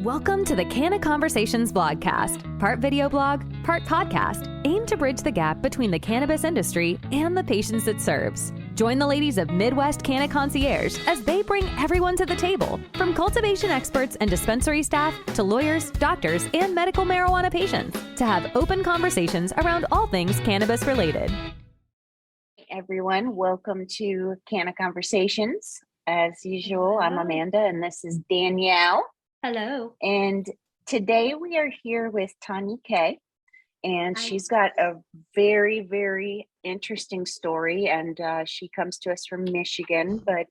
Welcome to the CannaConverstations blogcast, part video blog, part podcast, aimed to bridge the gap between the cannabis industry and the patients it serves. Join the ladies of Midwest Canna Concierge as they bring everyone to the table, from cultivation experts and dispensary staff to lawyers, doctors, and medical marijuana patients, to have open conversations around all things cannabis related. Hey everyone, welcome to Canna Conversations. As usual, I'm Amanda and this is Danielle. Hello. And today we are here with Tanya Kaye, and she's got a very, very interesting story, and she comes to us from Michigan, but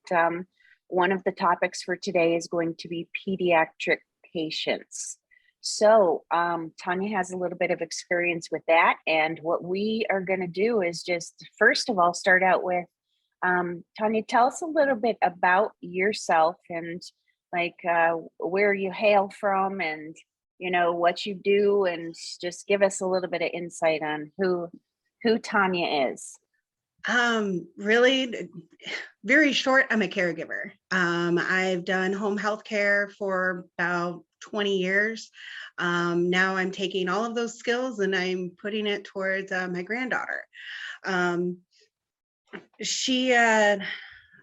one of the topics for today is going to be pediatric patients. So Tanya has a little bit of experience with that, and what we are going to do is just, first of all, start out with, Tanya, tell us a little bit about yourself and where you hail from and, you know, what you do, and just give us a little bit of insight on who Tanya is. Really very short. I'm a caregiver. I've done home health care for about 20 years. Now I'm taking all of those skills and I'm putting it towards my granddaughter.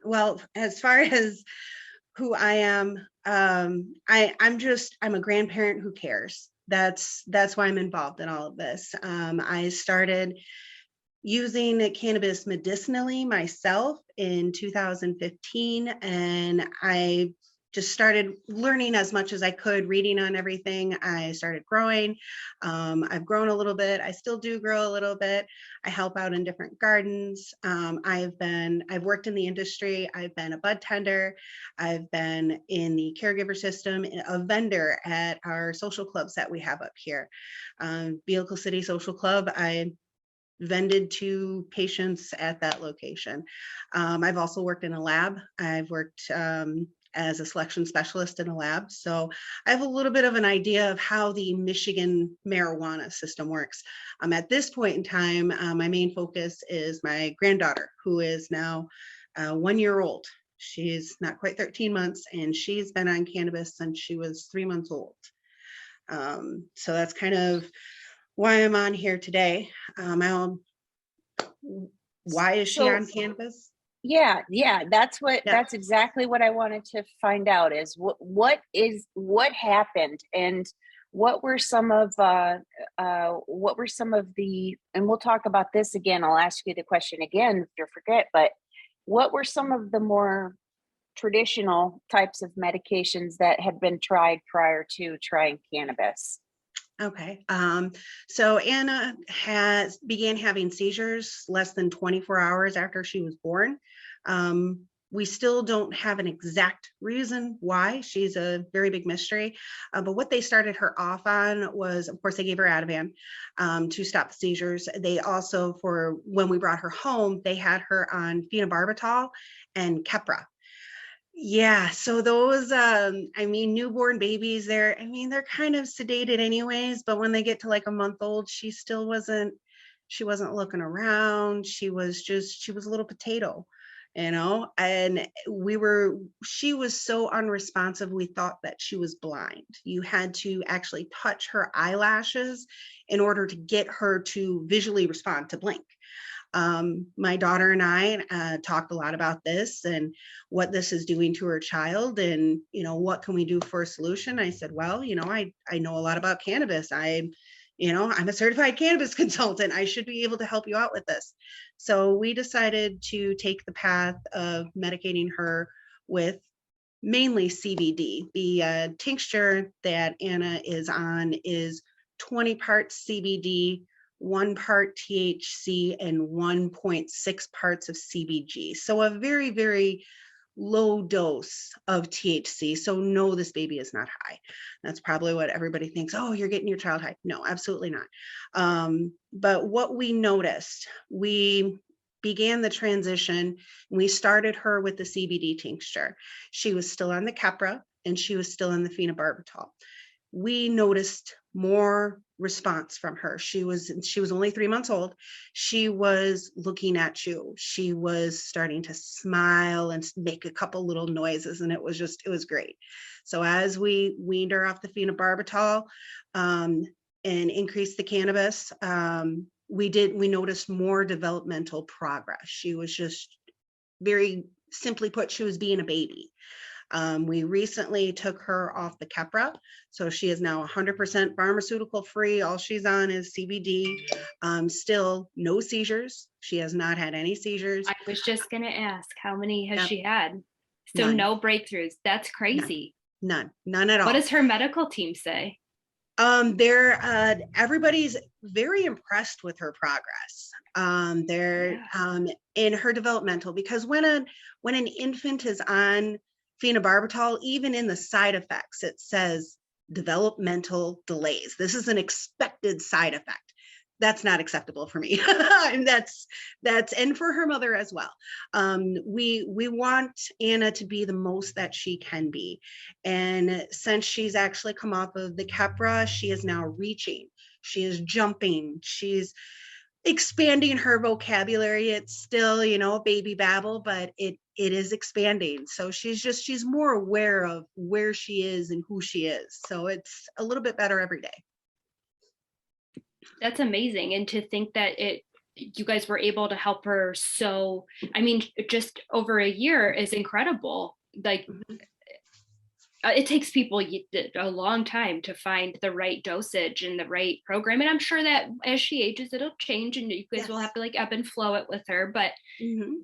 Well, as far as who I am, I'm a grandparent who cares. That's why I'm involved in all of this. I started using cannabis medicinally myself in 2015, and I just started learning as much as I could, reading on everything. I started growing. I've grown a little bit. I still do grow a little bit. I help out in different gardens. I've worked in the industry. I've been a bud tender. I've been in the caregiver system, a vendor at our social clubs that we have up here. Vehicle City Social Club, I vended to patients at that location. I've also worked in a lab. I've worked as a selection specialist in a lab. So I have a little bit of an idea of how the Michigan marijuana system works. At this point in time, my main focus is my granddaughter, who is now 1 year old. She's not quite 13 months, and she's been on cannabis since she was 3 months old. So that's kind of why I'm on here today. Why is she on cannabis? Yeah, that's exactly what I wanted to find out, is what happened, and what were some of the, and we'll talk about this again. I'll ask you the question again if you forget, but what were some of the more traditional types of medications that had been tried prior to trying cannabis? Okay. So Anna began having seizures less than 24 hours after she was born. We still don't have an exact reason why. She's a very big mystery. But what they started her off on was, of course, they gave her Ativan to stop the seizures. They also, for when we brought her home, they had her on phenobarbital and Keppra. Yeah, so those, newborn babies, they're kind of sedated anyways, but when they get to like a month old, she wasn't looking around. She was a little potato, and she was so unresponsive, we thought that she was blind. You had to actually touch her eyelashes in order to get her to visually respond, to blink. My daughter and I talked a lot about this and what this is doing to her child, and what can we do for a solution. I said, well, I know a lot about cannabis. I'm a certified cannabis consultant. I should be able to help you out with this. So we decided to take the path of medicating her with mainly CBD. The tincture that Anna is on is 20 parts CBD, 1 part THC, and 1.6 parts of CBG. So a very, very low dose of THC. So no, this baby is not high. That's probably what everybody thinks. Oh, you're getting your child high. No, absolutely not. But what we noticed, we began the transition. We started her with the CBD tincture. She was still on the Keppra and she was still on the phenobarbital. we noticed more response from her. She was only 3 months old. She was looking at you. She was starting to smile and make a couple little noises, and it was great. So as we weaned her off the phenobarbital and increased the cannabis, we noticed more developmental progress. She was just, very simply put, she was being a baby. We recently took her off the Keppra, so she is now 100% pharmaceutical free. All she's on is CBD. Still no seizures. She has not had any seizures. I was just going to ask, how many has she had? So None. no breakthroughs. That's crazy. None at all. What does her medical team say? Everybody's very impressed with her progress. In her developmental, because when an infant is on phenobarbital, even in the side effects, it says developmental delays. This is an expected side effect. That's not acceptable for me. And that's and for her mother as well. We want Anna to be the most that she can be. And since she's actually come off of the Keppra, she is now reaching, she is jumping, she's expanding her vocabulary. It's still, baby babble, but it is expanding. So she's more aware of where she is and who she is. So it's a little bit better every day. That's amazing. And to think that you guys were able to help her. So, I mean, just over a year is incredible. Like, it takes people a long time to find the right dosage and the right program. And I'm sure that as she ages, it'll change and you guys will have to like ebb and flow it with her. But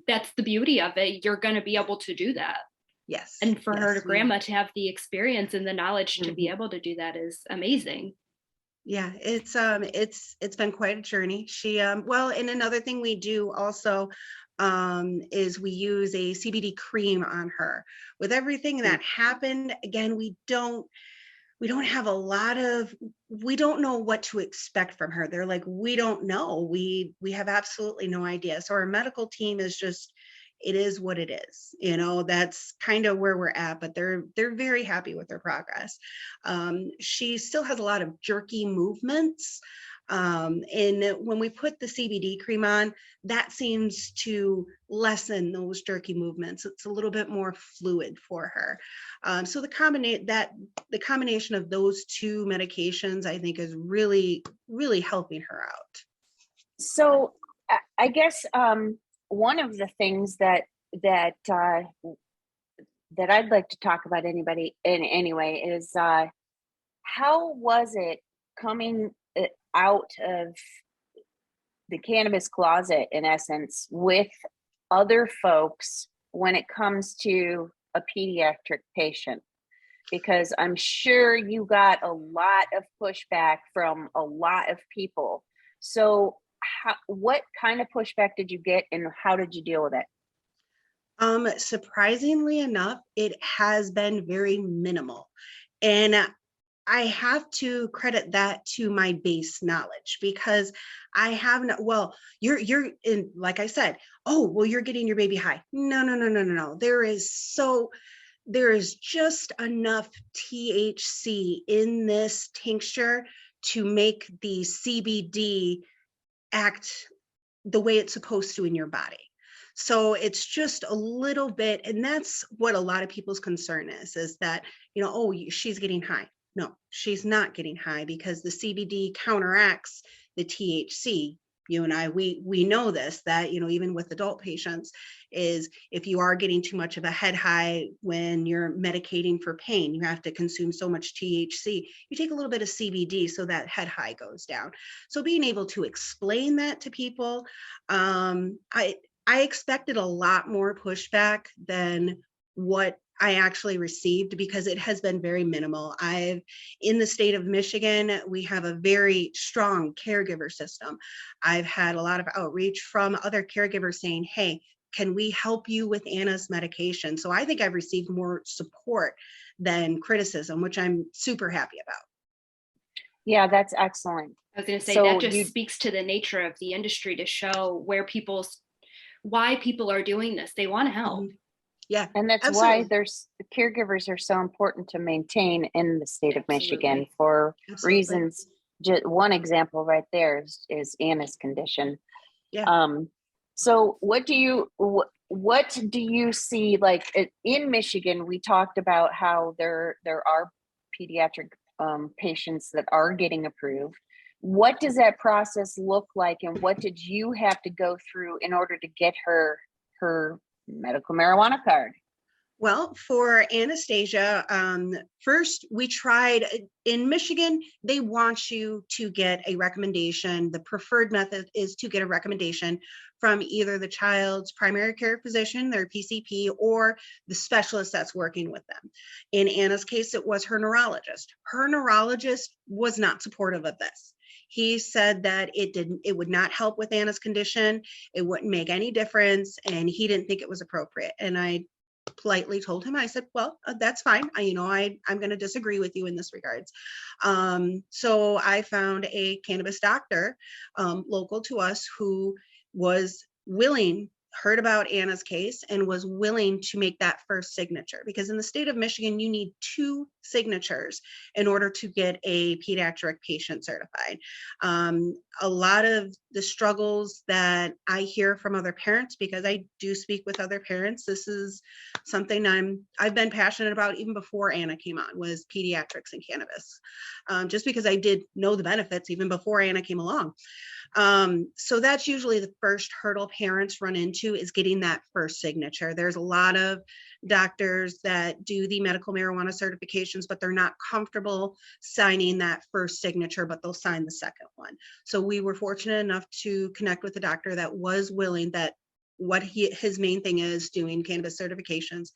that's the beauty of it. You're going to be able to do that. Yes. And for her grandma to have the experience and the knowledge to be able to do that is amazing. Yeah, it's been quite a journey. She well, and another thing we do also is we use a CBD cream on her. With everything that happened, again, we don't have we don't know what to expect from her. They're like, we don't know. We have absolutely no idea. So our medical team is just, it is what it is. That's kind of where we're at, but they're very happy with their progress. She still has a lot of jerky movements. And when we put the CBD cream on, that seems to lessen those jerky movements. It's a little bit more fluid for her. So the combination of those two medications, I think, is really, really helping her out. So I guess one of the things that I'd like to talk about anyway is how was it coming out of the cannabis closet, in essence, with other folks when it comes to a pediatric patient? Because I'm sure you got a lot of pushback from a lot of people. So what kind of pushback did you get and how did you deal with it? Surprisingly enough, it has been very minimal. And I have to credit that to my base knowledge, because I have not, well, you're in, like I said, oh, well, you're getting your baby high. No. There is just enough THC in this tincture to make the CBD act the way it's supposed to in your body. So it's just a little bit, and that's what a lot of people's concern is that, oh, she's getting high. No, she's not getting high, because the CBD counteracts the THC. You and I, we know this, that, even with adult patients, is if you are getting too much of a head high when you're medicating for pain, you have to consume so much THC. You take a little bit of CBD so that head high goes down. So being able to explain that to people, I expected a lot more pushback than what I actually received, because it has been very minimal. In the state of Michigan, we have a very strong caregiver system. I've had a lot of outreach from other caregivers saying, hey, can we help you with Anna's medication? So I think I've received more support than criticism, which I'm super happy about. Yeah, that's excellent. I was going to say, that just speaks to the nature of the industry, to show why people are doing this. They want to help. Yeah. And that's absolutely. why caregivers are so important to maintain in the state of Michigan for Absolutely. reasons. Just one example right there is Anna's condition. Yeah. So what do you see, like in Michigan? We talked about how there are pediatric patients that are getting approved. What does that process look like, and what did you have to go through in order to get her medical marijuana card? Well, for Anastasia, first we tried in Michigan, they want you to get a recommendation. The preferred method is to get a recommendation from either the child's primary care physician, their PCP, or the specialist that's working with them. In Anna's case, it was her neurologist. Her neurologist was not supportive of this. He said that it would not help with Anna's condition. It wouldn't make any difference. And he didn't think it was appropriate. And I politely told him, I said, well, that's fine. I'm going to disagree with you in this regards. So I found a cannabis doctor local to us who was willing, heard about Anna's case, and was willing to make that first signature, because in the state of Michigan, you need 2 signatures in order to get a pediatric patient certified. A lot of the struggles that I hear from other parents, because I do speak with other parents, this is something I've been passionate about even before Anna came on, was pediatrics and cannabis, just because I did know the benefits even before Anna came along. So that's usually the first hurdle parents run into, is getting that first signature. There's a lot of doctors that do the medical marijuana certifications, but they're not comfortable signing that first signature, but they'll sign the second one. So we were fortunate enough to connect with a doctor that was willing, that his main thing is doing cannabis certifications.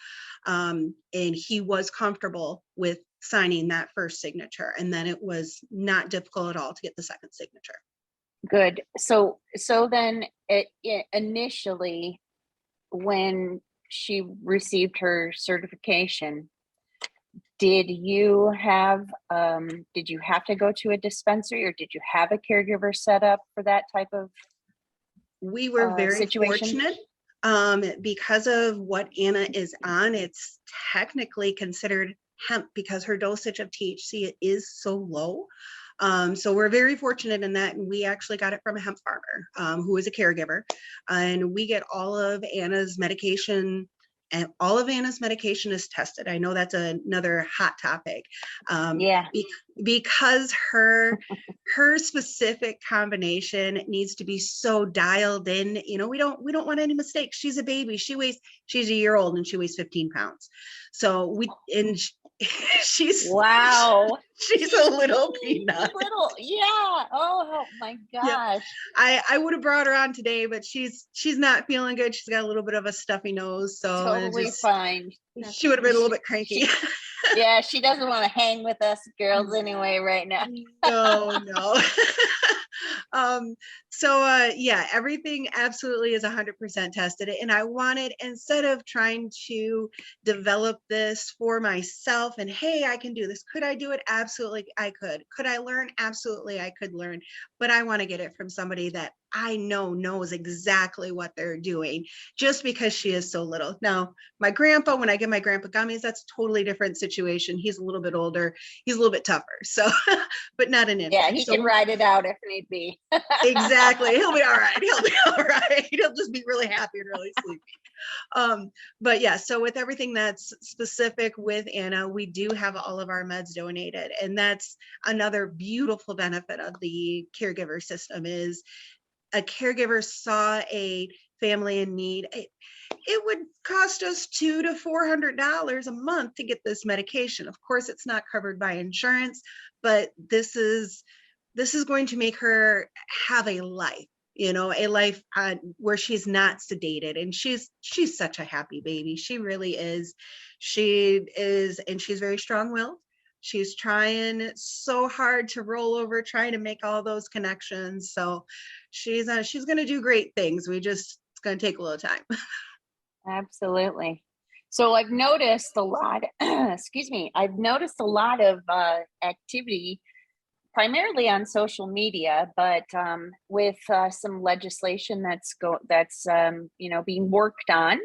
And he was comfortable with signing that first signature. And then it was not difficult at all to get the second signature. Good. So then initially, when she received her certification, did you have to go to a dispensary, or did you have a caregiver set up for that type of We were very situation? fortunate because of what Anna is on. It's technically considered hemp because her dosage of THC is so low. So we're very fortunate in that, and we actually got it from a hemp farmer who is a caregiver, and we get all of Anna's medication, and all of Anna's medication is tested. I know that's another hot topic. Yeah. Because her specific combination needs to be so dialed in. We don't want any mistakes. She's a baby. She's a year old and she weighs 15 pounds. So she's wow. She's a little peanut. Yeah. Oh my gosh. Yeah. I would have brought her on today, but she's not feeling good. She's got a little bit of a stuffy nose, so totally fine. She would have been a little bit cranky. Yeah, she doesn't want to hang with us girls anyway right now. No. Yeah, everything absolutely is 100% tested. And I wanted, instead of trying to develop this for myself and, hey, I can do this, could I do it? Absolutely, I could. Could I learn? Absolutely, I could learn. But I want to get it from somebody that I know knows exactly what they're doing, just because she is so little. Now, my grandpa, when I give my grandpa gummies, that's a totally different situation. He's a little bit older. He's a little bit tougher. So, but not an infant. Yeah, he can ride it out if need be. Exactly. He'll be all right. He'll just be really happy and really sleepy. But yeah, so with everything that's specific with Anna, we do have all of our meds donated. And that's another beautiful benefit of the caregiver system, is a caregiver saw a family in need. It would cost us $200 to $400 a month to get this medication. Of course, it's not covered by insurance, but this is going to make her have a life, a life where she's not sedated. And she's such a happy baby. She really is. And she's very strong-willed. She's trying so hard to roll over, trying to make all those connections. So she's going to do great things. It's going to take a little time. Absolutely. So I've noticed a lot, I've noticed a lot of activity, primarily on social media, but with some legislation that's being worked on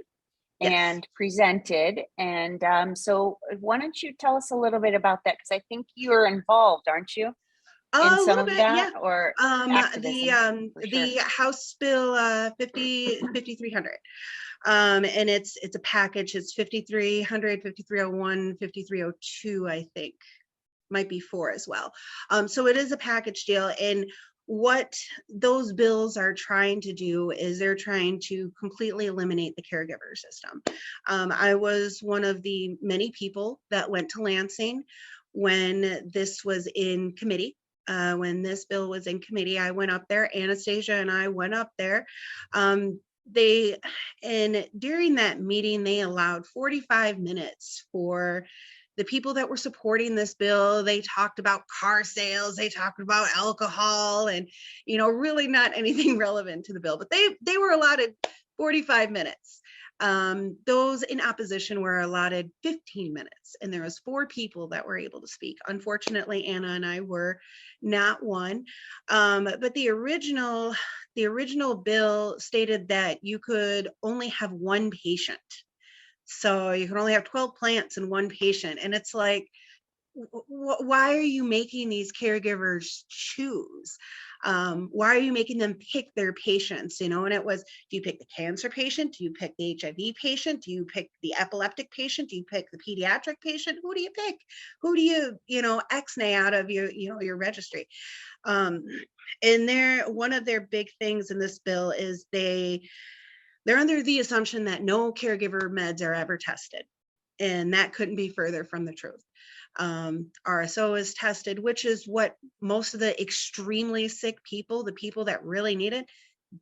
Yes. and presented. And so why don't you tell us a little bit about that? Because I think you're involved, aren't you, in A some little of bit, that, yeah. or activism? For The sure. House Bill 5300. And it's a package. It's 5300, 5301, 5302, I think. Might be 4 as well. So it is a package deal. And what those bills are trying to do is they're trying to completely eliminate the caregiver system. I was one of the many people that went to Lansing when this was in committee. When this bill was in committee, I went up there. Anastasia and I went up there. And during that meeting, they allowed 45 minutes for the people that were supporting this bill. They talked about car sales, they talked about alcohol, and really not anything relevant to the bill, but they were allotted 45 minutes. Those in opposition were allotted 15 minutes, and there was 4 people that were able to speak. Unfortunately, Anna and I were not one. But the original bill stated that you could only have 1 patient. So you can only have 12 plants in 1 patient. And it's like, why are you making these caregivers choose? Why are you making them pick their patients? And it was, do you pick the cancer patient? Do you pick the HIV patient? Do you pick the epileptic patient? Do you pick the pediatric patient? Who do you pick? Who do you, X-nay out of your registry? And one of their big things in this bill is they're under the assumption that no caregiver meds are ever tested. And that couldn't be further from the truth. RSO is tested, which is what most of the extremely sick people, the people that really need it,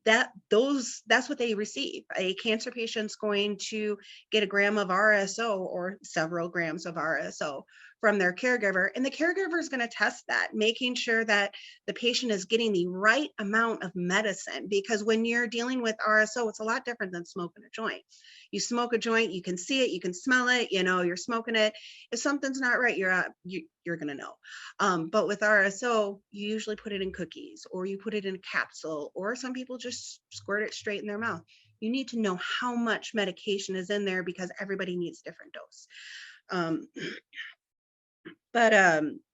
that's what they receive. A cancer patient's going to get a gram of RSO or several grams of RSO from their caregiver, and the caregiver is going to test that, making sure that the patient is getting the right amount of medicine. Because when you're dealing with RSO, it's a lot different than smoking a joint. You smoke a joint, you can see it, you can smell it, you're smoking it. If something's not right, you're going to know. But with RSO, you usually put it in cookies, or you put it in a capsule, or some people just squirt it straight in their mouth. You need to know how much medication is in there because everybody needs different dose. But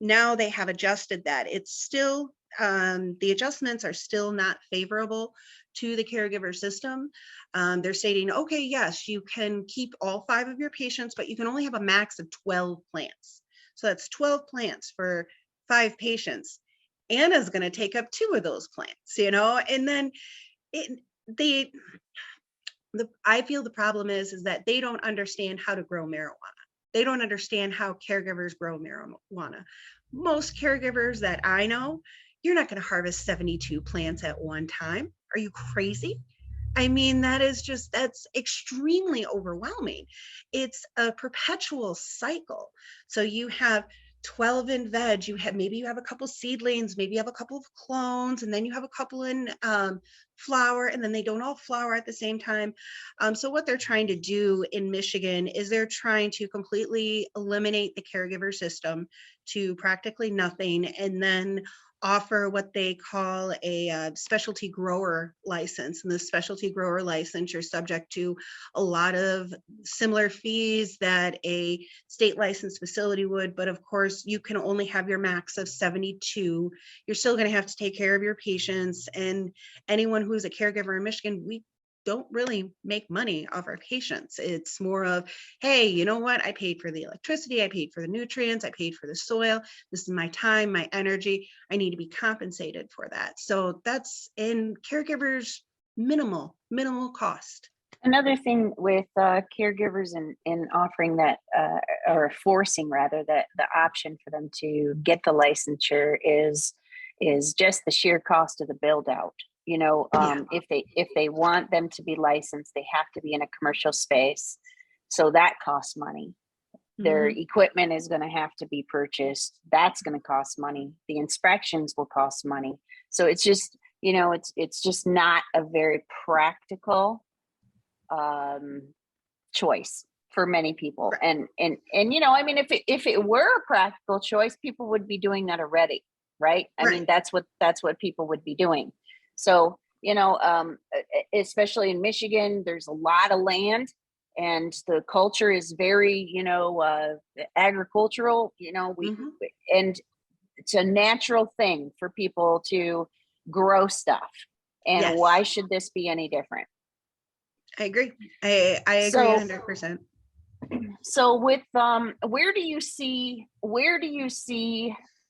now they have adjusted that. It's still, the adjustments are still not favorable to the caregiver system. They're stating, okay, yes, you can keep all 5 of your patients, but you can only have a max of 12 plants. So that's 12 plants for 5 patients. Anna's going to take up 2 of those plants, and then I feel the problem is that they don't understand how to grow marijuana. They don't understand how caregivers grow marijuana. Most caregivers that I know, you're not going to harvest 72 plants at one time. Are you crazy? I mean, that's extremely overwhelming. It's a perpetual cycle. So you have 12 in veg, you have a couple seedlings, maybe you have a couple of clones, and then you have a couple in flower, and then they don't all flower at the same time. So what they're trying to do in Michigan is they're trying to completely eliminate the caregiver system to practically nothing, and then offer what they call a specialty grower license. And the specialty grower license, you're subject to a lot of similar fees that a state licensed facility would, but of course you can only have your max of 72. You're still going to have to take care of your patients, and anyone who's a caregiver in Michigan, we don't really make money off our patients. It's more of, hey, you know what? I paid for the electricity, I paid for the nutrients, I paid for the soil. This is my time, my energy. I need to be compensated for that. So that's in caregivers, minimal cost. Another thing with caregivers in offering that, or forcing rather, that the option for them to get the licensure is just the sheer cost of the build out. If they want them to be licensed, they have to be in a commercial space. So that costs money. Their equipment is going to have to be purchased. That's going to cost money. The inspections will cost money. So it's just, it's just not a very practical choice for many people. And if it were a practical choice, people would be doing that already, right? I mean, that's what people would be doing. So, especially in Michigan, there's a lot of land and the culture is very, agricultural, and it's a natural thing for people to grow stuff. And Yes. why should this be any different? I agree. I agree 100%. So with where do you see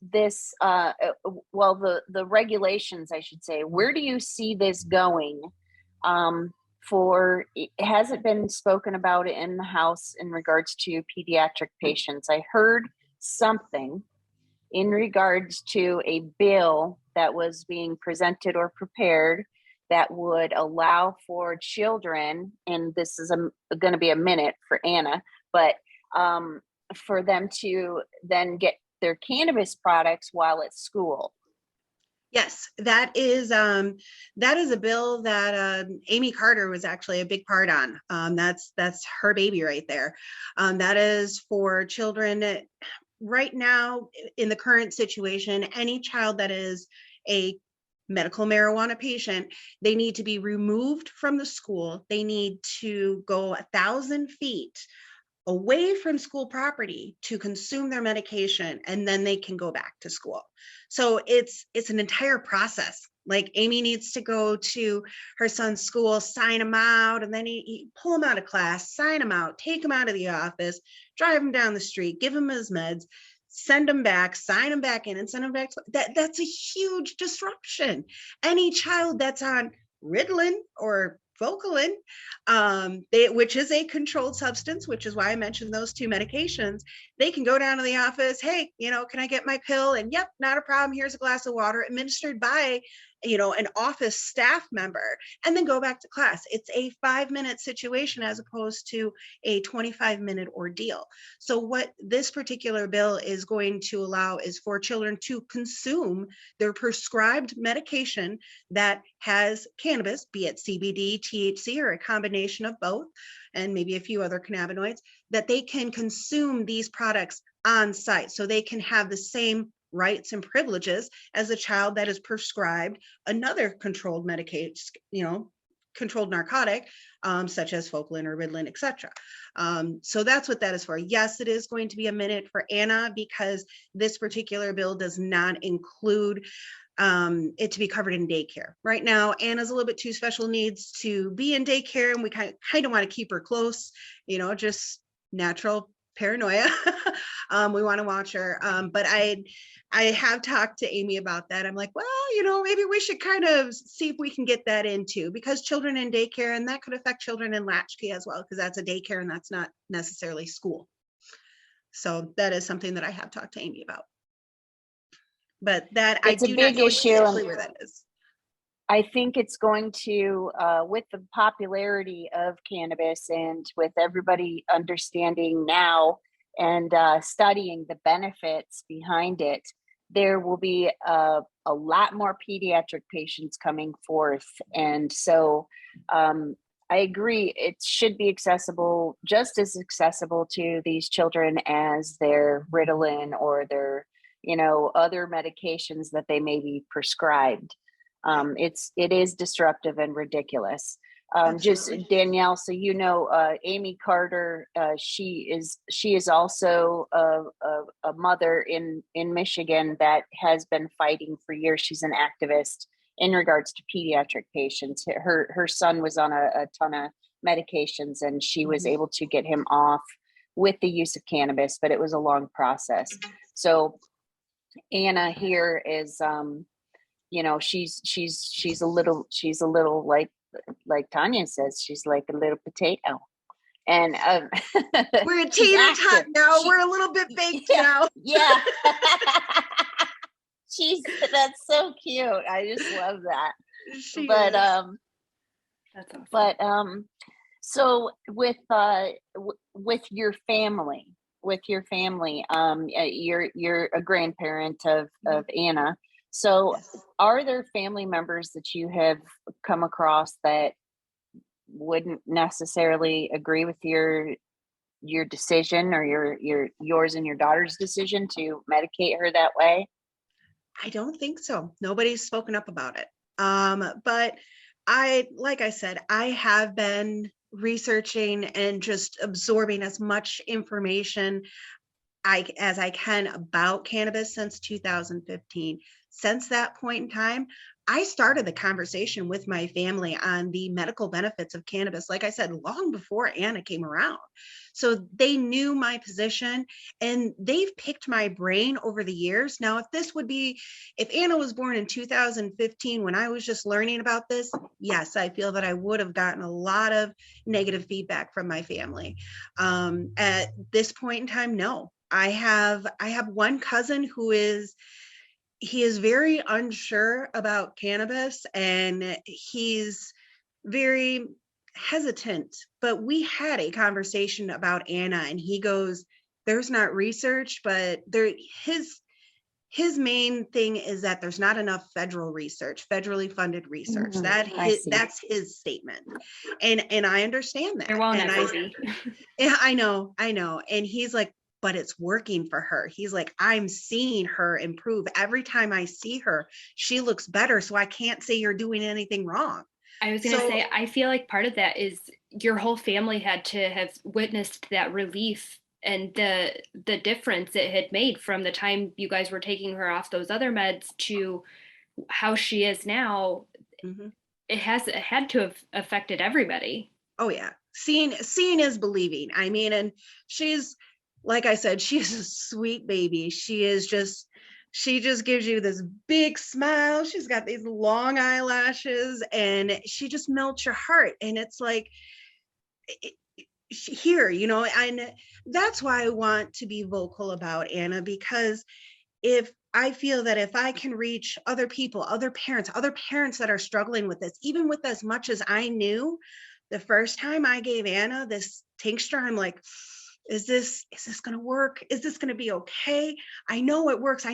this the regulations, I should say, where do you see this going? Has it been spoken about in the House in regards to pediatric patients? I heard something in regards to a bill that was being presented or prepared that would allow for children, and this is going to be a minute for Anna, but for them to then get their cannabis products while at school. Yes, that is a bill that Amy Carter was actually a big part on. That's her baby right there. That is for children. Right now, in the current situation, any child that is a medical marijuana patient, they need to be removed from the school. They need to go 1,000 feet away from school property to consume their medication, and then they can go back to school. So it's an entire process. Like Amy needs to go to her son's school, sign him out, and then he pull him out of class, sign him out, take him out of the office, drive him down the street, give him his meds, send him back, sign him back in, and send him back. That's a huge disruption. Any child that's on Ritalin or Vocalin, which is a controlled substance, which is why I mentioned those two medications, they can go down to the office. Hey, can I get my pill? And yep, not a problem. Here's a glass of water administered by, an office staff member, and then go back to class. It's a 5-minute situation as opposed to a 25-minute ordeal. So what this particular bill is going to allow is for children to consume their prescribed medication that has cannabis, be it CBD, THC, or a combination of both, and maybe a few other cannabinoids, that they can consume these products on site. So they can have the same rights and privileges as a child that is prescribed another controlled medication, controlled narcotic, such as Vocalin or Ritalin, etc. So that's what that is for. Yes, it is going to be a minute for Anna because this particular bill does not include it to be covered in daycare. Right now, Anna's a little bit too special needs to be in daycare, and we kind of want to keep her close, just natural paranoia. We want to watch her. But I have talked to Amy about that. I'm like, well, maybe we should kind of see if we can get that into, because children in daycare, and that could affect children in latchkey as well, because that's a daycare and that's not necessarily school. So that is something that I have talked to Amy about. But that it's I do a big not know issue exactly where that is. I think it's going to, with the popularity of cannabis and with everybody understanding now and studying the benefits behind it, there will be a lot more pediatric patients coming forth. And so I agree, it should be accessible, just as accessible to these children as their Ritalin or their, other medications that they may be prescribed. It is disruptive and ridiculous. Just Danielle, so Amy Carter, she is also a mother in Michigan that has been fighting for years. She's an activist in regards to pediatric patients. Her son was on a ton of medications, and she was able to get him off with the use of cannabis, but it was a long process. So Anna here is she's a little like Tanya says, she's like a little potato. And we're a tater tot now. We're a little bit baked now. Yeah. That's so cute. I just love that. That's awesome. So with your family, you're a grandparent of Anna. So are there family members that you have come across that wouldn't necessarily agree with your decision or yours and your daughter's decision to medicate her that way? I don't think so. Nobody's spoken up about it. But like I said, I have been researching and just absorbing as much information as I can about cannabis since 2015. Since that point in time, I started the conversation with my family on the medical benefits of cannabis, like I said, long before Anna came around. So they knew my position and they've picked my brain over the years. Now, if Anna was born in 2015, when I was just learning about this, yes, I feel that I would have gotten a lot of negative feedback from my family. At this point in time, no. I have one cousin he is very unsure about cannabis and he's very hesitant, but we had a conversation about Anna and he goes, there's not research, but his main thing is that there's not enough federally funded research. That's his statement. And I understand that. There won't ever be. Yeah, I know. And he's like, but it's working for her. He's like, I'm seeing her improve. Every time I see her, she looks better. So I can't say you're doing anything wrong. I was going to say, I feel like part of that is your whole family had to have witnessed that relief and the difference it had made from the time you guys were taking her off those other meds to how she is now. Mm-hmm. It had to have affected everybody. Oh yeah. Seeing is believing. I mean, and she's, like I said, she's a sweet baby. She just gives you this big smile. She's got these long eyelashes and she just melts your heart. And it's like, here, and that's why I want to be vocal about Anna, because I feel that if I can reach other people, other parents that are struggling with this, even with as much as I knew the first time I gave Anna this tincture, I'm like, is this going to work? Is this going to be okay? I know it works.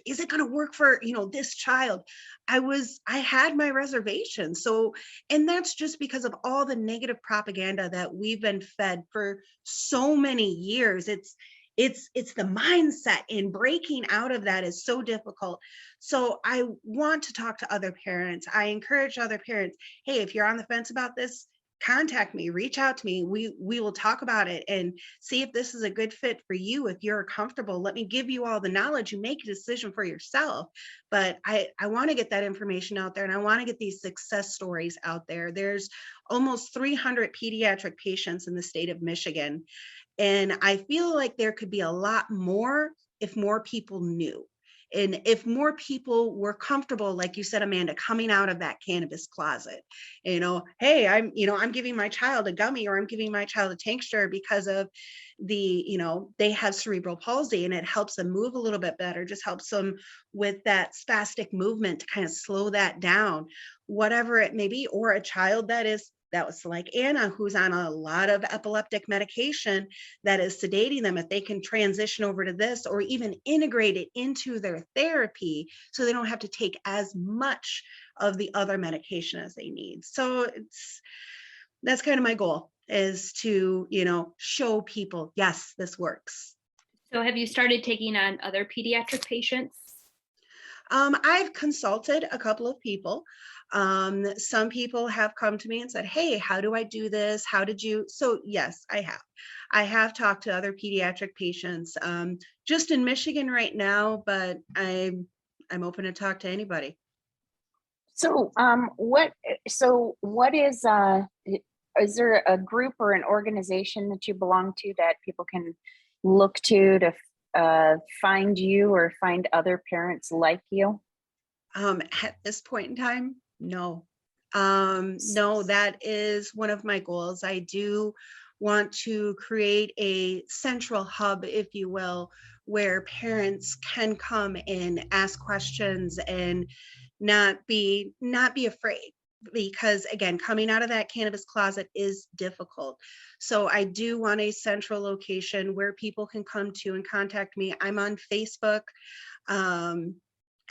Is it going to work for, this child? I had my reservations. So, and that's just because of all the negative propaganda that we've been fed for so many years. It's the mindset, and breaking out of that is so difficult. So I want to talk to other parents. I encourage other parents, hey, if you're on the fence about this, contact me, reach out to me. We will talk about it and see if this is a good fit for you. If you're comfortable, let me give you all the knowledge. You make a decision for yourself. But I want to get that information out there, and I want to get these success stories out there. There's almost 300 pediatric patients in the state of Michigan. And I feel like there could be a lot more if more people knew. And if more people were comfortable, like you said, Amanda, coming out of that cannabis closet, hey, I'm giving my child a gummy, or I'm giving my child a tincture because of they have cerebral palsy and it helps them move a little bit better, just helps them with that spastic movement to kind of slow that down, whatever it may be. Or a child that was like Anna, who's on a lot of epileptic medication that is sedating them, if they can transition over to this or even integrate it into their therapy so they don't have to take as much of the other medication as they need. So that's kind of my goal, is to, show people, yes, this works. So have you started taking on other pediatric patients? I've consulted a couple of people. Some people have come to me and said, hey, how do I do this? How did you? So yes, I have talked to other pediatric patients, just in Michigan right now, but I'm open to talk to anybody. So, what is there a group or an organization that you belong to that people can look to find you or find other parents like you? At this point in time, no. No, that is one of my goals. I do want to create a central hub, if you will, where parents can come and ask questions and not be afraid. Because again, coming out of that cannabis closet is difficult. So I do want a central location where people can come to and contact me. I'm on Facebook, and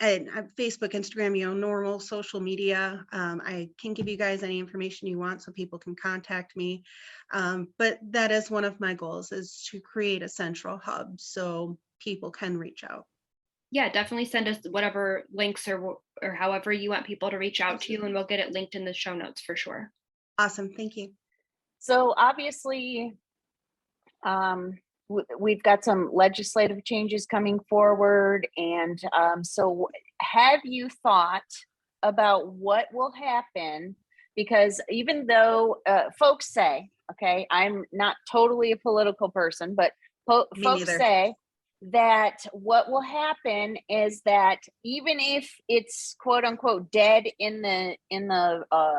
Facebook, Instagram, normal social media. I can give you guys any information you want so people can contact me. But that is one of my goals, is to create a central hub so people can reach out. Yeah, definitely send us whatever links or however you want people to reach out to you, and we'll get it linked in the show notes for sure. Awesome. Thank you. So obviously, we've got some legislative changes coming forward. And so have you thought about what will happen? Because even though folks say, okay, I'm not totally a political person, but Me folks neither. say that what will happen is that even if it's quote unquote dead in the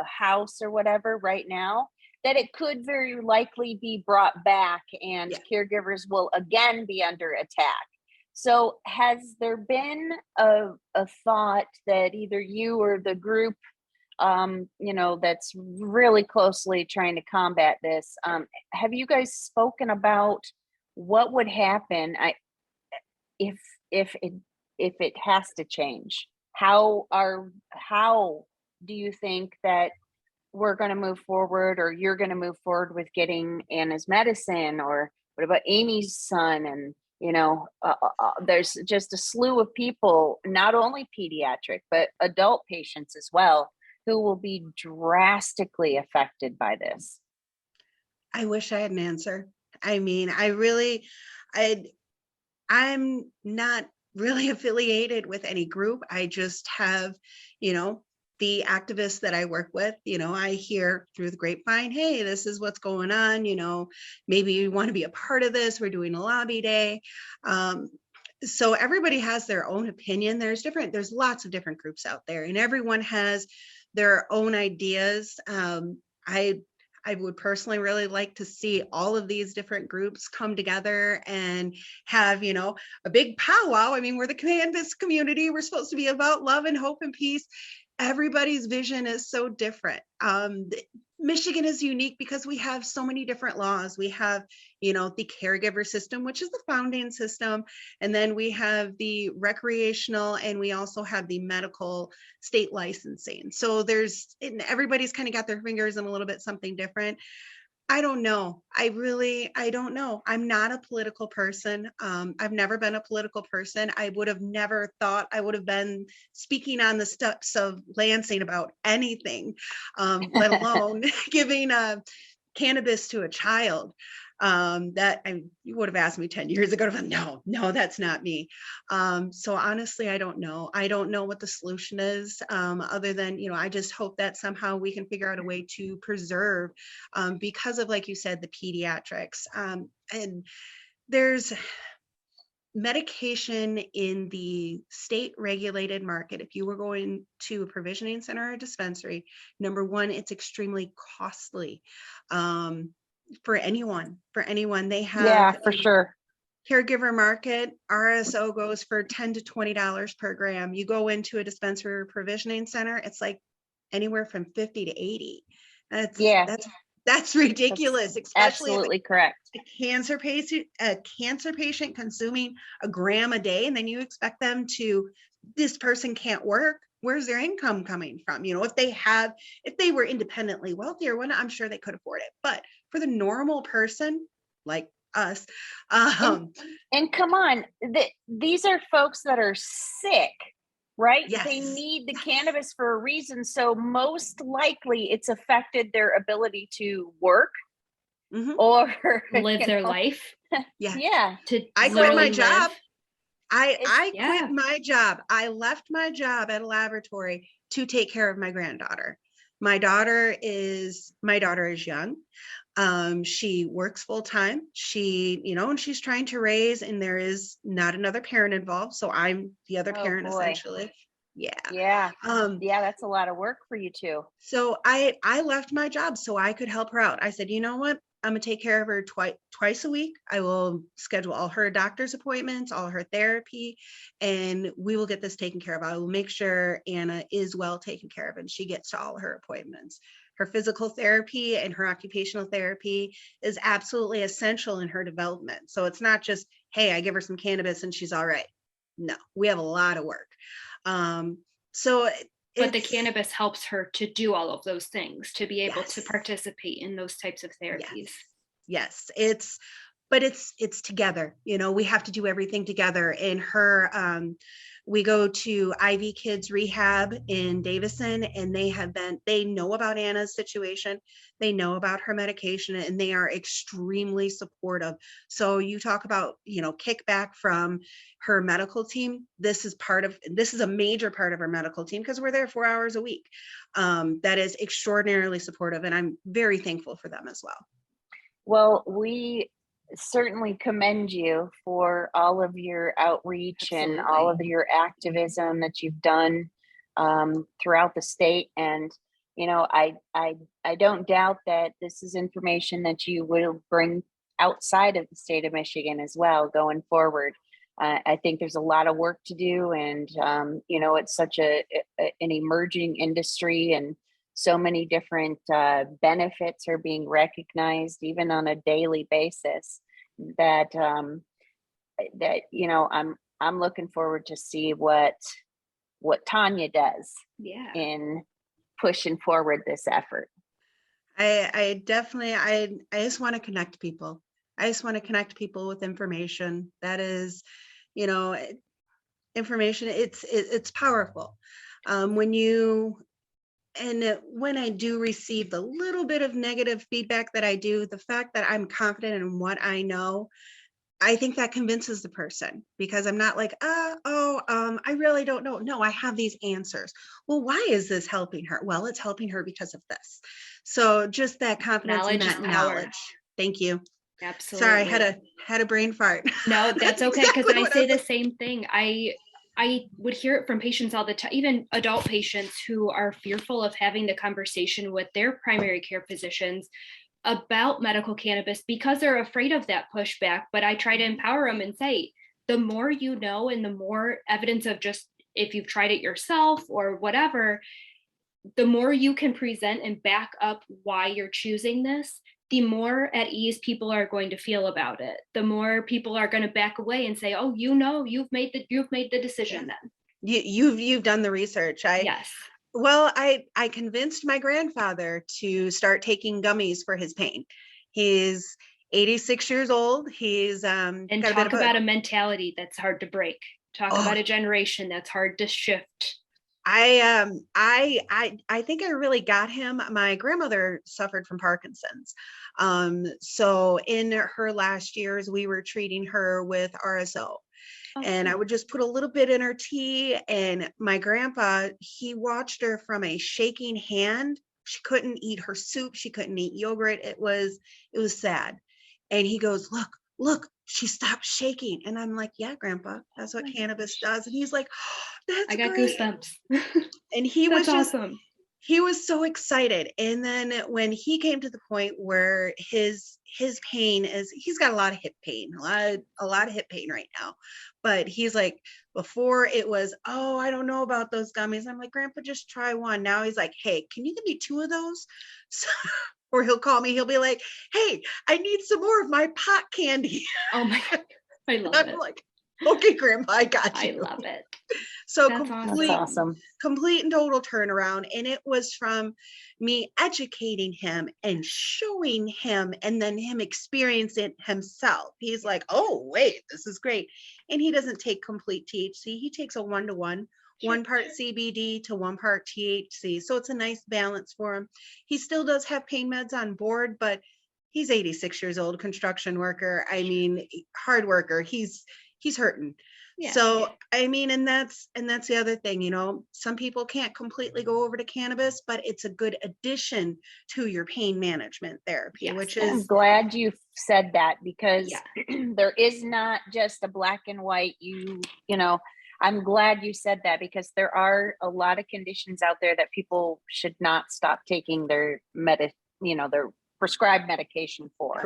house or whatever right now, that it could very likely be brought back and caregivers will again be under attack. So has there been a thought that either you or the group, that's really closely trying to combat this, have you guys spoken about what would happen if it has to change? How do you think that we're going to move forward, or you're going to move forward with getting Anna's medicine? Or what about Amy's son? And there's just a slew of people, not only pediatric but adult patients as well, who will be drastically affected by this. I wish I had an answer. I mean, I'm not really affiliated with any group. I just have, the activists that I work with, I hear through the grapevine, hey, this is what's going on, maybe you want to be a part of this. We're doing a lobby day. So everybody has their own opinion. There's lots of different groups out there, and everyone has their own ideas. I would personally really like to see all of these different groups come together and have, a big powwow. I mean, we're the cannabis community. We're supposed to be about love and hope and peace. Everybody's vision is so different. Michigan is unique because we have so many different laws. We have, the caregiver system, which is the founding system. And then we have the recreational, and we also have the medical state licensing. So everybody's kind of got their fingers in a little bit something different. I don't know. I don't know. I'm not a political person. I've never been a political person. I would have never thought I would have been speaking on the steps of Lansing about anything, let alone giving cannabis to a child. You would have asked me 10 years ago. No, that's not me. So honestly, I don't know. I don't know what the solution is, other than, I just hope that somehow we can figure out a way to preserve, because of, like you said, the pediatrics. And there's medication in the state regulated market. If you were going to a provisioning center or a dispensary, number one, it's extremely costly. For anyone, they have, for sure. Caregiver market, RSO goes for $10 to $20 per gram. You go into a dispensary or provisioning center, it's like anywhere from 50 to 80. That's ridiculous. That's especially absolutely correct. A cancer patient consuming a gram a day, and then you expect this person can't work. Where's their income coming from? If they were independently wealthy or whatnot, I'm sure they could afford it. But for the normal person like us, and come on, these are folks that are sick, right? Yes. They need the cannabis for a reason. So most likely it's affected their ability to work, or live their life. Yeah. To I quit my live. job. I quit my job. I left my job at a laboratory to take care of my granddaughter. My daughter is young. She works full time. And she's trying to raise, and there is not another parent involved. So I'm the other parent, essentially. Yeah. That's a lot of work for you too. So I left my job so I could help her out. I said, you know what? I'm gonna take care of her twice a week. I will schedule all her doctor's appointments, all her therapy, and we will get this taken care of. I will make sure Anna is well taken care of and she gets to all her appointments. Her physical therapy and her occupational therapy is absolutely essential in her development. So it's not just, hey, I give her some cannabis and she's all right. No, we have a lot of work. But the cannabis helps her to do all of those things, to be able to participate in those types of therapies. Yes. It's together, we have to do everything together. And her, We go to Ivy Kids Rehab in Davison, and they know about Anna's situation. They know about her medication, and they are extremely supportive. So you talk about, kickback from her medical team. This is a major part of our medical team, because we're there 4 hours a week. That is extraordinarily supportive, and I'm very thankful for them as well. Well, we certainly commend you for all of your outreach and all of your activism that you've done throughout the state. And I don't doubt that this is information that you will bring outside of the state of Michigan as well going forward. I think there's a lot of work to do, and it's such an emerging industry, and so many different benefits are being recognized even on a daily basis, that I'm looking forward to see what Tanya does in pushing forward this effort. I definitely just want to connect people. I just want to connect people with information that is, information. It's powerful. When I do receive the little bit of negative feedback that I do, the fact that I'm confident in what I know, I think that convinces the person, because I'm not like, I really don't know. No, I have these answers. Well, why is this helping her? Well, it's helping her because of this. So just that confidence and that knowledge. Thank you. Absolutely. Sorry, I had a brain fart. No, that's okay, because I say the same thing. I would hear it from patients all the time, even adult patients who are fearful of having the conversation with their primary care physicians about medical cannabis because they're afraid of that pushback. But I try to empower them and say, the more you know, and the more evidence of just if you've tried it yourself or whatever, the more you can present and back up why you're choosing this, the more at ease people are going to feel about it. The more people are going to back away and say, "Oh, you've made the decision." Then you've done the research. Yes. Well, I convinced my grandfather to start taking gummies for his pain. He's 86 years old. He's and talk about a mentality that's hard to break. Talk about a generation that's hard to shift. I think I really got him. My grandmother suffered from Parkinson's. So in her last years, we were treating her with RSO. And I would just put a little bit in her tea. And my grandpa, he watched her from a shaking hand. She couldn't eat her soup. She couldn't eat yogurt. It was sad. And he goes, look, she stopped shaking. And I'm like, yeah, Grandpa, that's what cannabis does. And he's like, oh, that's great. I got goosebumps. And he was just awesome. He was so excited. And then when he came to the point where his pain is, he's got a lot of hip pain, a lot of hip pain right now. But he's like, before it was, oh, I don't know about those gummies. I'm like, Grandpa, just try one. Now he's like, hey, can you give me 2 of those? So, or he'll call me, he'll be like, hey, I need some more of my pot candy. Oh my God. I love I'm it. like, okay, Grandpa, I got you. I love it. So That's complete and total turnaround. And it was from me educating him and showing him, and then him experiencing it himself. He's like, oh, wait, this is great. And he doesn't take complete THC. He takes a 1-to-1, 1 part CBD to 1 part THC. So it's a nice balance for him. He still does have pain meds on board, but he's 86 years old, construction worker. I mean, hard worker. He's hurting. Yeah. So, I mean, and that's the other thing, some people can't completely go over to cannabis, but it's a good addition to your pain management therapy, which is. I'm glad you said that, because there is not just a black and white, I'm glad you said that, because there are a lot of conditions out there that people should not stop taking their their prescribed medication for.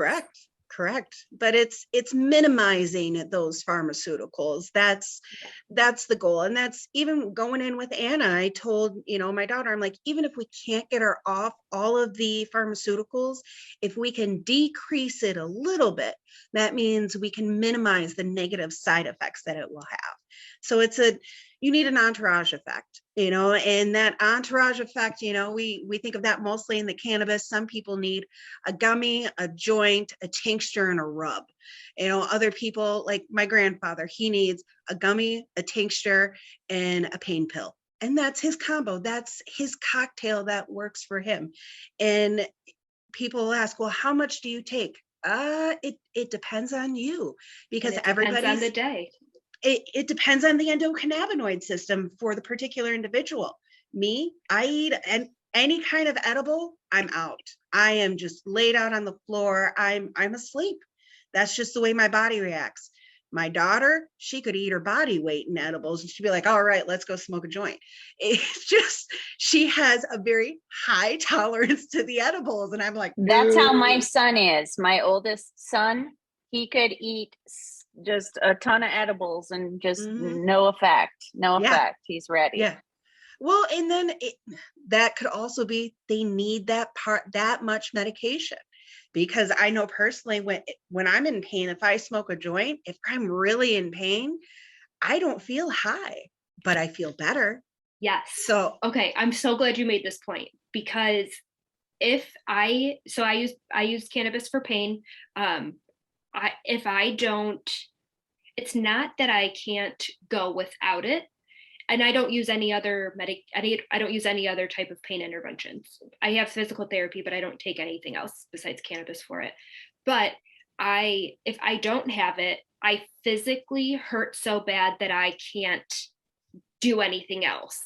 Correct. But it's minimizing those pharmaceuticals. That's the goal. And that's even going in with Anna. I told, my daughter, I'm like, even if we can't get her off all of the pharmaceuticals, if we can decrease it a little bit, that means we can minimize the negative side effects that it will have. So you need an entourage effect, and that entourage effect, we think of that mostly in the cannabis. Some people need a gummy, a joint, a tincture, and a rub. Other people, like my grandfather, he needs a gummy, a tincture, and a pain pill. And that's his combo. That's his cocktail that works for him. And people ask, well, how much do you take? It depends on you, because everybody's on the day. It depends on the endocannabinoid system for the particular individual. Me, I eat any kind of edible, I'm out. I am just laid out on the floor. I'm asleep. That's just the way my body reacts. My daughter, she could eat her body weight in edibles and she'd be like, all right, let's go smoke a joint. It's just, she has a very high tolerance to the edibles. And I'm like, that's how my son is. My oldest son, he could eat just a ton of edibles and just no effect. He's ready. Yeah. Well, and then that could also be, they need that much medication. Because I know personally, when I'm in pain, if I smoke a joint, if I'm really in pain, I don't feel high, but I feel better. Yes. So, okay. I'm so glad you made this point, because I use cannabis for pain. It's not that I can't go without it. And I don't use any other I don't use any other type of pain interventions. I have physical therapy, but I don't take anything else besides cannabis for it. But if I don't have it, I physically hurt so bad that I can't do anything else.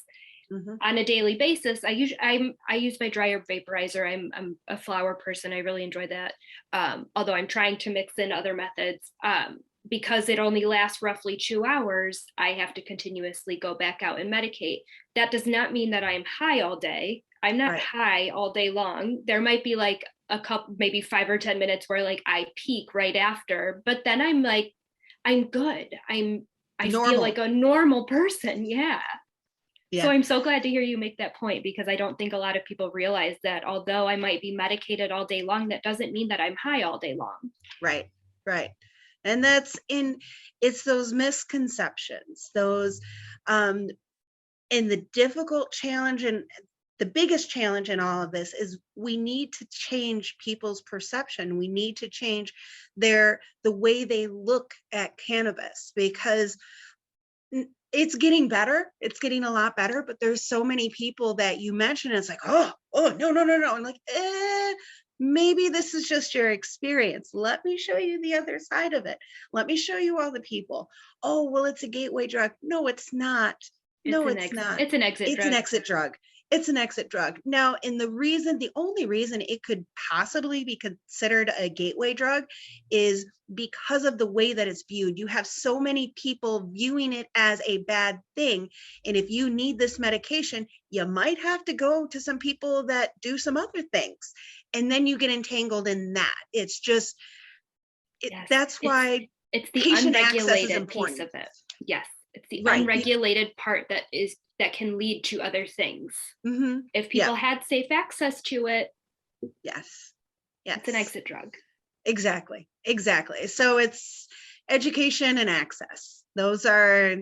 On a daily basis. I use my dryer vaporizer. I'm a flower person. I really enjoy that. Although I'm trying to mix in other methods. Because it only lasts roughly 2 hours, I have to continuously go back out and medicate. That does not mean that I'm high all day. I'm not high all day long. There might be like a couple, maybe 5 or 10 minutes where like I peak right after, but then I'm like, I'm good. I feel like a normal person. Yeah. So I'm so glad to hear you make that point, because I don't think a lot of people realize that although I might be medicated all day long, that doesn't mean that I'm high all day long. Right. And it's those misconceptions, those, and the difficult challenge, and the biggest challenge in all of this is we need to change people's perception. We need to change the way they look at cannabis, because it's getting better. It's getting a lot better, but there's so many people that you mention, it's like, oh, no. I'm like, maybe this is just your experience. Let me show you the other side of it. Let me show you all the people. Oh, well, it's a gateway drug. No, it's not. It's not. It's an exit drug. It's an exit drug. It's an exit drug. Now, and the only reason it could possibly be considered a gateway drug is because of the way that it's viewed. You have so many people viewing it as a bad thing. And if you need this medication, you might have to go to some people that do some other things. And then you get entangled in that. It's just, that's why it's the unregulated piece of it. Yes. It's the unregulated part that can lead to other things. If people had safe access to it, yes, it's an exit drug. Exactly. So it's education and access. Those are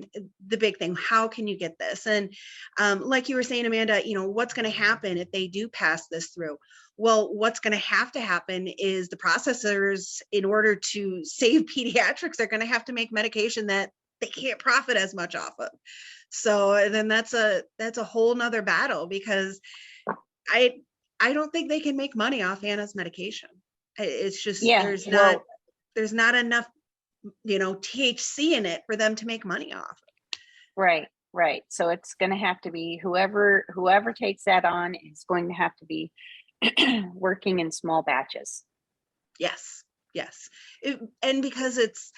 the big thing. How can you get this? And like you were saying, Amanda, what's going to happen if they do pass this through? Well, what's going to happen is the processors, in order to save pediatrics, are going to have to make medication that they can't profit as much off of. So then that's a whole nother battle, because I don't think they can make money off Anna's medication. It's just, there's not enough, THC in it for them to make money off. Right. So it's going to have to be whoever takes that on is going to have to be working in small batches. Yes. And because it's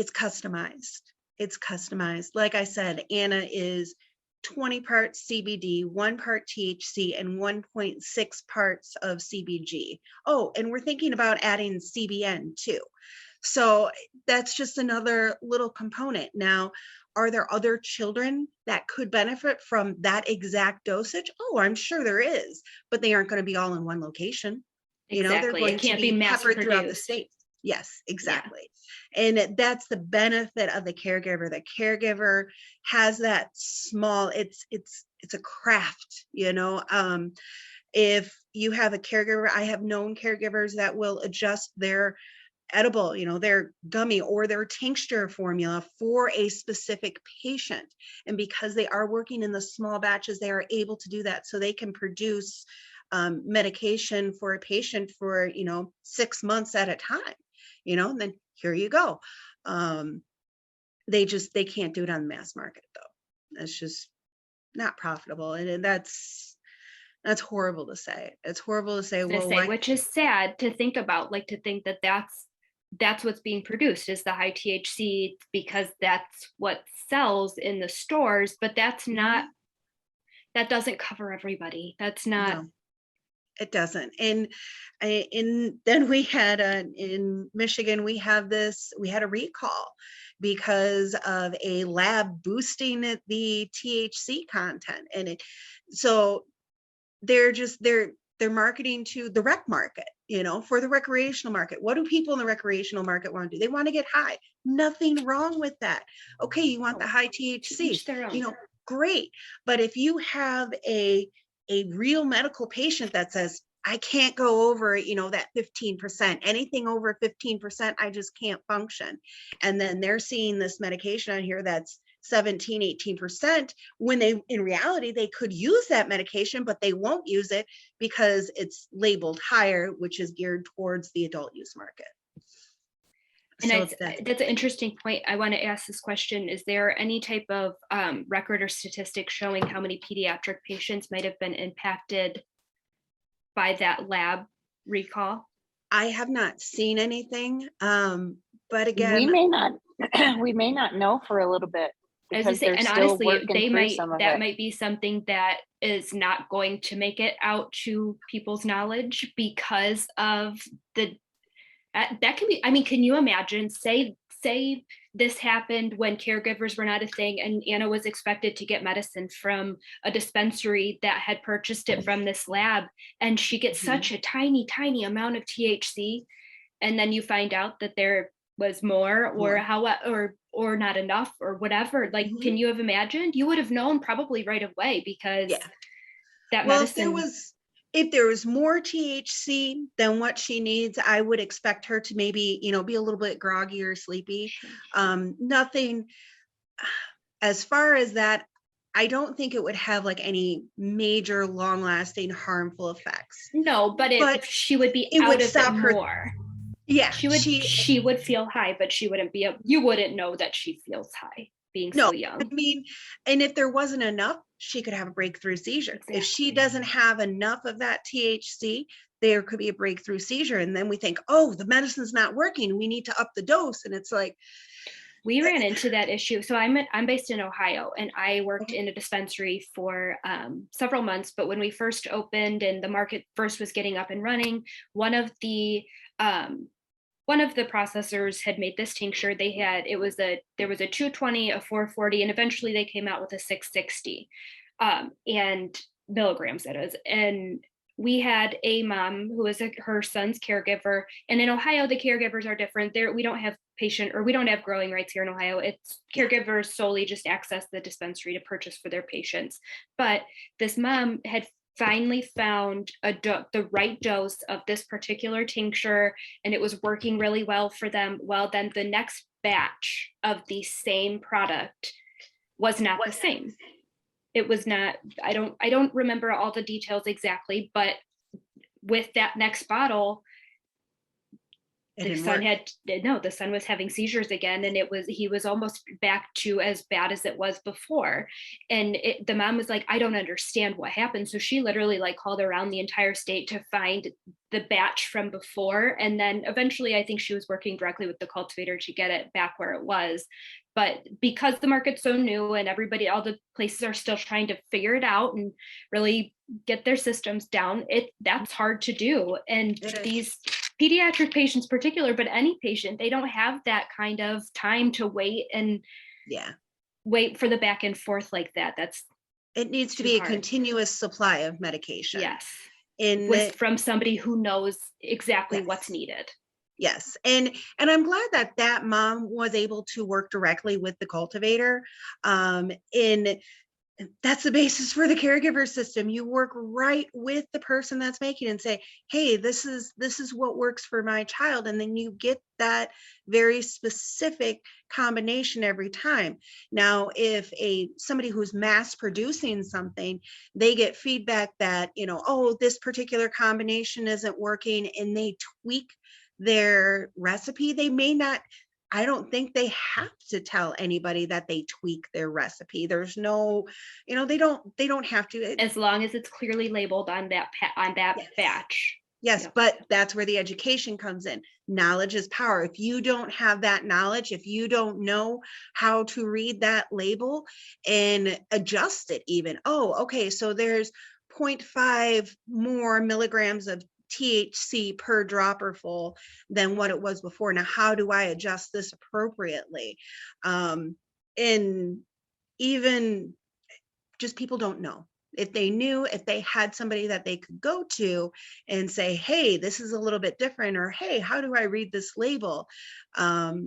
customized. It's customized. Like I said, Anna is 20 parts CBD, 1 part THC, and 1.6 parts of CBG. Oh, and we're thinking about adding CBN too. So that's just another little component. Now, are there other children that could benefit from that exact dosage? Oh, I'm sure there is, but they aren't going to be all in one location. Exactly. They're going to be peppered throughout the state. Yes, exactly. And that's the benefit of the caregiver. The caregiver has that small, it's a craft, you know. If you have a caregiver, I have known caregivers that will adjust their edible, you know, their gummy or their tincture formula for a specific patient. And because they are working in the small batches, they are able to do that. So they can produce medication for a patient for, you know, 6 months at a time, you know, and then here you go. They can't do it on the mass market though. That's just not profitable. And that's horrible to say. It's horrible to say, well, why? Which is sad to think about, like to think that that's what's being produced is the high THC because that's what sells in the stores, but that's not, that doesn't cover everybody. That's not. No, it doesn't. And then we had in Michigan, we had a recall because of a lab boosting the THC content. And so they're marketing to the rec market, you know, for the recreational market. What do people in the recreational market want to do? They want to get high. Nothing wrong with that. Okay, you want the high THC, you know, great. But if you have a real medical patient that says, I can't go over, you know, that 15%, anything over 15%, I just can't function. And then they're seeing this medication on here that's 17, 18%, when in reality, they could use that medication, but they won't use it because it's labeled higher, which is geared towards the adult use market. And so that's an interesting point. I want to ask this question. Is there any type of record or statistic showing how many pediatric patients might have been impacted by that lab recall? I have not seen anything, but again, we may not know for a little bit. Because say, and honestly, that might be something that is not going to make it out to people's knowledge because of that can be, I mean, can you imagine, say this happened when caregivers were not a thing and Anna was expected to get medicine from a dispensary that had purchased it from this lab, and she gets such a tiny amount of THC, and then you find out that there was more or not enough or whatever, like can you have imagined? You would have known probably right away because that medicine. If there was more THC than what she needs, I would expect her to maybe, you know, be a little bit groggy or sleepy. Nothing as far as that. I don't think it would have like any major long lasting harmful effects. No, but she would be out of it more. Yeah, she would feel high, but she wouldn't be you wouldn't know that she feels high being so young. I mean, and if there wasn't enough, she could have a breakthrough seizure. Exactly. If she doesn't have enough of that THC, there could be a breakthrough seizure. And then we think, oh, the medicine's not working, we need to up the dose. And it's like, we ran into that issue. So I'm based in Ohio, and I worked in a dispensary for several months. But when we first opened and the market first was getting up and running, one of the processors had made this tincture. There was a 220, a 440, and eventually they came out with a 660 and milligrams, that is. And we had a mom who was her son's caregiver. And in Ohio, the caregivers are different. We don't have we don't have growing rights here in Ohio. It's caregivers solely just access the dispensary to purchase for their patients. But this mom had finally found the right dose of this particular tincture, and it was working really well for them. Well, then the next batch of the same product was not the same. It was not, I don't remember all the details exactly, but with that next bottle, the son was having seizures again, and he was almost back to as bad as it was before. And the mom was like, I don't understand what happened. So she literally like called around the entire state to find the batch from before. And then eventually I think she was working directly with the cultivator to get it back where it was. But because the market's so new and all the places are still trying to figure it out and really get their systems down, that's hard to do. And these pediatric patients particular, but any patient, they don't have that kind of time to wait and wait for the back and forth like that. It needs to be a continuous supply of medication. Yes. From somebody who knows exactly what's needed. Yes. And I'm glad that that mom was able to work directly with the cultivator. In That's the basis for the caregiver system. You work right with the person that's making and say, hey, this is what works for my child. And then you get that very specific combination every time. Now, if somebody who's mass producing something, they get feedback that, oh, this particular combination isn't working, and they tweak their recipe, they may not. I don't think they have to tell anybody that they tweak their recipe. There's no, they don't have to. As long as it's clearly labeled on that Yes. batch. Yes, Yep. but that's where the education comes in. Knowledge is power. If you don't have that knowledge, if you don't know how to read that label and adjust it even, oh, okay, so there's 0.5 more milligrams of THC per dropper full than what it was before. Now, how do I adjust this appropriately? And even just people don't know. If they knew, if they had somebody that they could go to and say, hey, this is a little bit different, or hey, how do I read this label? That's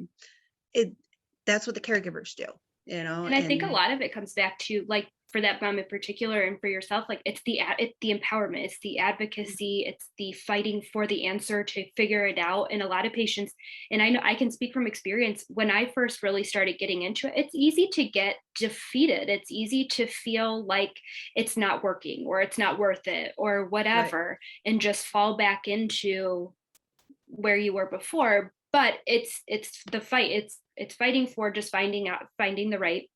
what the caregivers do, And I think a lot of it comes back to, like, for that mom in particular and for yourself, like, it's the empowerment, it's the advocacy, it's the fighting for the answer to figure it out. And a lot of patients, and I know I can speak from experience, when I first really started getting into it, it's easy to get defeated. It's easy to feel like it's not working or it's not worth it or whatever, right, and just fall back into where you were before. But it's the fight. It's fighting for just finding the right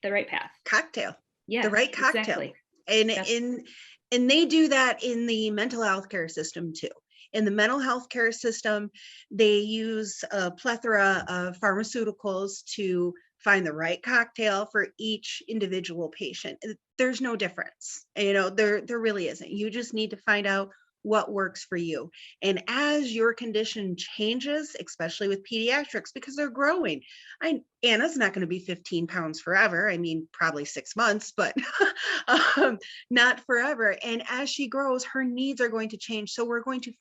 path. Cocktail. Yeah, the right cocktail. Exactly. And they do that in the mental health care system too. In the mental health care system, they use a plethora of pharmaceuticals to find the right cocktail for each individual patient. There's no difference. There really isn't. You just need to find out what works for you. And as your condition changes, especially with pediatrics, because they're growing, Anna's not going to be 15 pounds forever. I mean, probably 6 months, but not forever. And as she grows, her needs are going to change. So we're going to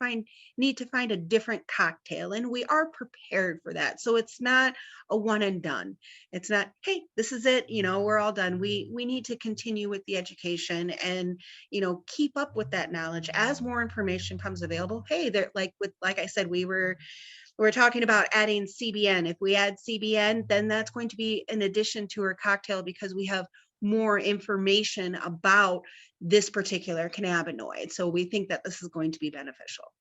need to find a different cocktail, and we are prepared for that. So it's not a one and done. It's not, hey, this is it, we're all done. We need to continue with the education and, keep up with that knowledge as more information comes available. Hey, like I said, we're talking about adding CBN. If we add CBN, then that's going to be an addition to her cocktail because we have more information about this particular cannabinoid. So we think that this is going to be beneficial.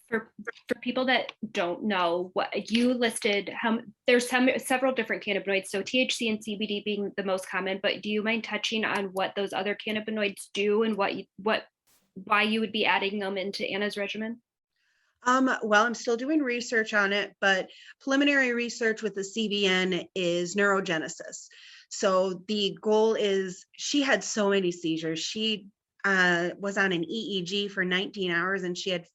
For people that don't know, what you listed, there's several different cannabinoids, so THC and CBD being the most common, but do you mind touching on what those other cannabinoids do and why you would be adding them into Anna's regimen? Well, I'm still doing research on it, but preliminary research with the CBN is neurogenesis. So the goal is, she had so many seizures. She was on an EEG for 19 hours and she had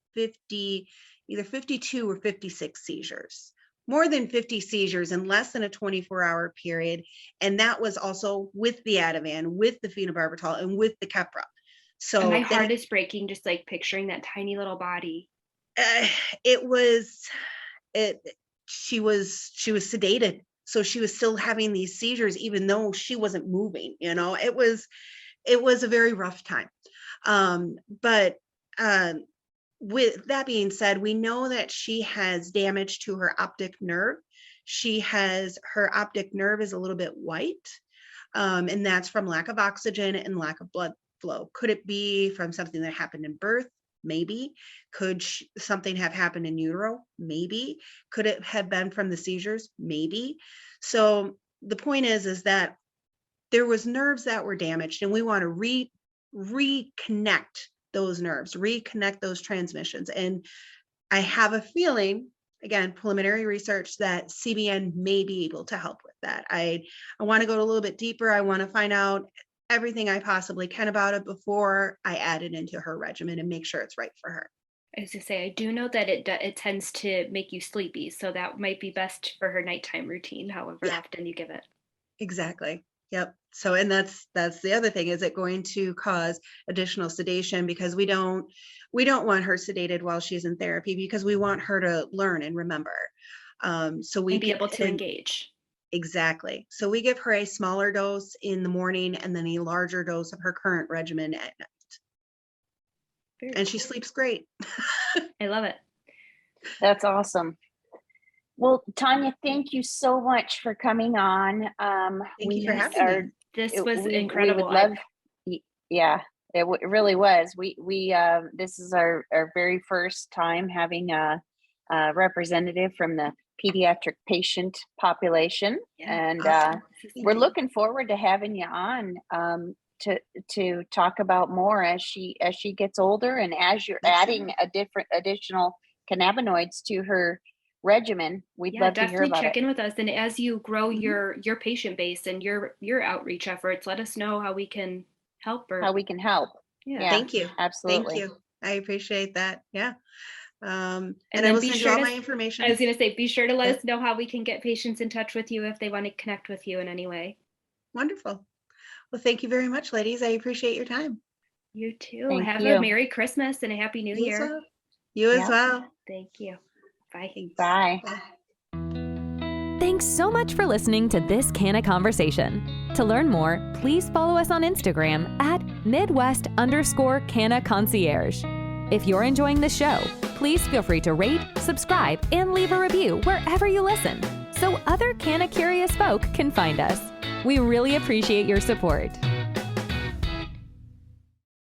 either 52 or 56 seizures, more than 50 seizures in less than a 24-hour period. And that was also with the Ativan, with the phenobarbital, and with the Keppra. So and my heart is breaking just like picturing that tiny little body. She was sedated, so she was still having these seizures even though she wasn't moving. It was a very rough time. But with that being said, we know that she has damage to her optic nerve. Her optic nerve is a little bit white, and that's from lack of oxygen and lack of blood flow. Could it be from something that happened in birth? Maybe. Could something have happened in utero? Maybe. Could it have been from the seizures? Maybe. So the point is that there was nerves that were damaged, and we want to reconnect those nerves, reconnect those transmissions. And I have a feeling, again, preliminary research, that CBN may be able to help with that. I want to go a little bit deeper. I want to find out everything I possibly can about it before I add it into her regimen and make sure it's right for her. As I say, I do know that it tends to make you sleepy, so that might be best for her nighttime routine, however often you give it. Exactly. Yep. So, and that's the other thing. Is it going to cause additional sedation? Because we don't we don't want her sedated while she's in therapy because we want her to learn and remember. So we And be able to engage. Exactly. So we give her a smaller dose in the morning and then a larger dose of her current regimen at night. And she sleeps great. I love it. That's awesome. Well, Tanya, thank you so much for coming on. Thank you for having me. This was incredible. We would love, yeah, it really was. We this is our very first time having a representative from the pediatric patient population, and Awesome. we're looking forward to having you on to talk about more as she gets older, and as you're adding additional cannabinoids to her regimen. We'd love to hear about check it. in with us, and as you grow your patient base and your outreach efforts, let us know how we can help. How we can help. Yeah. Thank you. Absolutely. Thank you. I appreciate that. Yeah. And then I will be send sure you all to- my information. I was going to say, be sure to let us know how we can get patients in touch with you if they want to connect with you in any way. Wonderful. Well, thank you very much, ladies. I appreciate your time. You too. Thank Have you. a Merry Christmas and a Happy New You as Year. well. You as well. Thank you. Bye. Bye. Thanks so much for listening to this Conversation. To learn more, please follow us on Instagram at Midwest_CannaConcierge. If you're enjoying the show, please feel free to rate, subscribe, and leave a review wherever you listen, so other Canna curious folk can find us. We really appreciate your support.